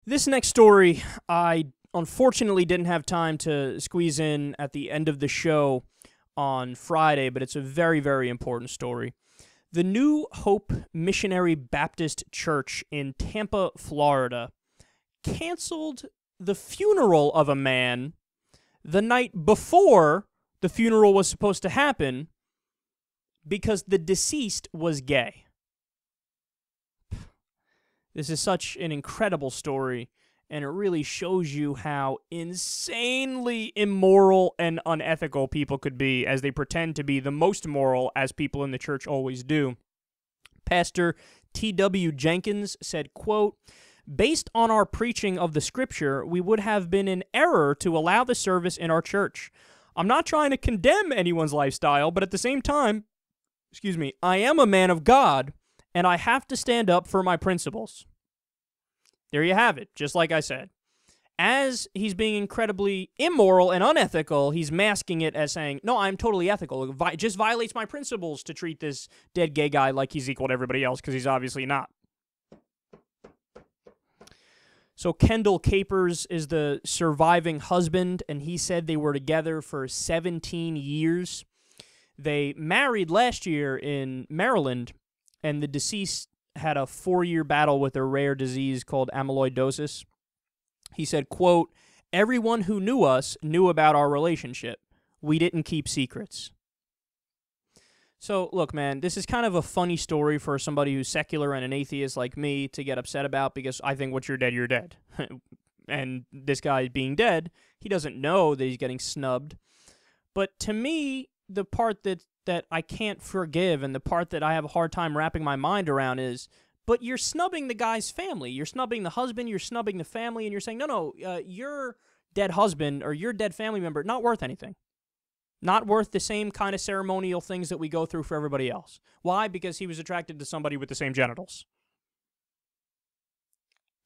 This next story, I unfortunately didn't have time to squeeze in at the end of the show on Friday, but it's a very, very important story. The new Hope Missionary Baptist Church in Tampa, Florida, canceled the funeral of a man the night before the funeral was supposed to happen because the deceased was gay. This is such an incredible story, and it really shows you how insanely immoral and unethical people could be as they pretend to be the most moral, as people in the church always do. Pastor T.W. Jenkins said, quote, "Based on our preaching of the scripture, we would have been in error to allow the service in our church. I'm not trying to condemn anyone's lifestyle, but at the same time, I am a man of God, and I have to stand up for my principles." There you have it, just like I said. As he's being incredibly immoral and unethical, he's masking it as saying, no, I'm totally ethical. It just violates my principles to treat this dead gay guy like he's equal to everybody else, because he's obviously not. So Kendall Capers is the surviving husband, and he said they were together for 17 years. They married last year in Maryland, and the deceased had a 4-year battle with a rare disease called amyloidosis. He said, quote, "Everyone who knew us knew about our relationship. We didn't keep secrets." So, look, man, this is kind of a funny story for somebody who's secular and an atheist like me to get upset about, because I think once you're dead, you're dead. And this guy being dead, he doesn't know that he's getting snubbed. But to me, the part that I can't forgive, and the part that I have a hard time wrapping my mind around is, but you're snubbing the guy's family. You're snubbing the husband, you're snubbing the family, and you're saying, no, your dead husband or your dead family member, not worth anything. Not worth the same kind of ceremonial things that we go through for everybody else. Why? Because he was attracted to somebody with the same genitals.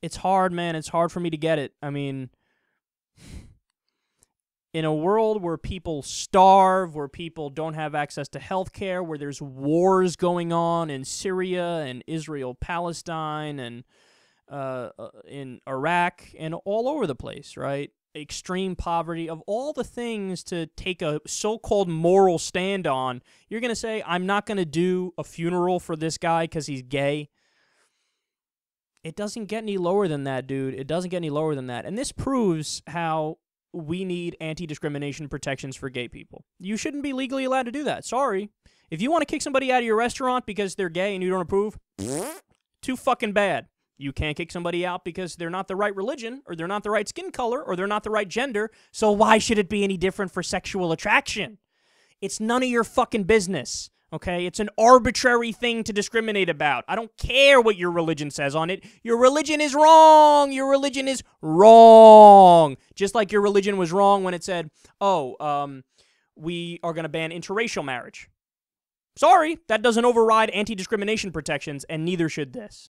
It's hard, man. It's hard for me to get it. I mean, in a world where people starve, where people don't have access to health care, where there's wars going on in Syria and Israel, Palestine, and in Iraq, and all over the place, right? Extreme poverty, of all the things to take a so-called moral stand on, you're going to say, I'm not going to do a funeral for this guy because he's gay? It doesn't get any lower than that, dude. It doesn't get any lower than that. And this proves how we need anti-discrimination protections for gay people. You shouldn't be legally allowed to do that. Sorry. If you want to kick somebody out of your restaurant because they're gay and you don't approve, too fucking bad. You can't kick somebody out because they're not the right religion, or they're not the right skin color, or they're not the right gender, so why should it be any different for sexual attraction? It's none of your fucking business, okay? It's an arbitrary thing to discriminate about. I don't care what your religion says on it. Your religion is wrong. Your religion is wrong. Just like your religion was wrong when it said, we are going to ban interracial marriage. Sorry, that doesn't override anti-discrimination protections, and neither should this.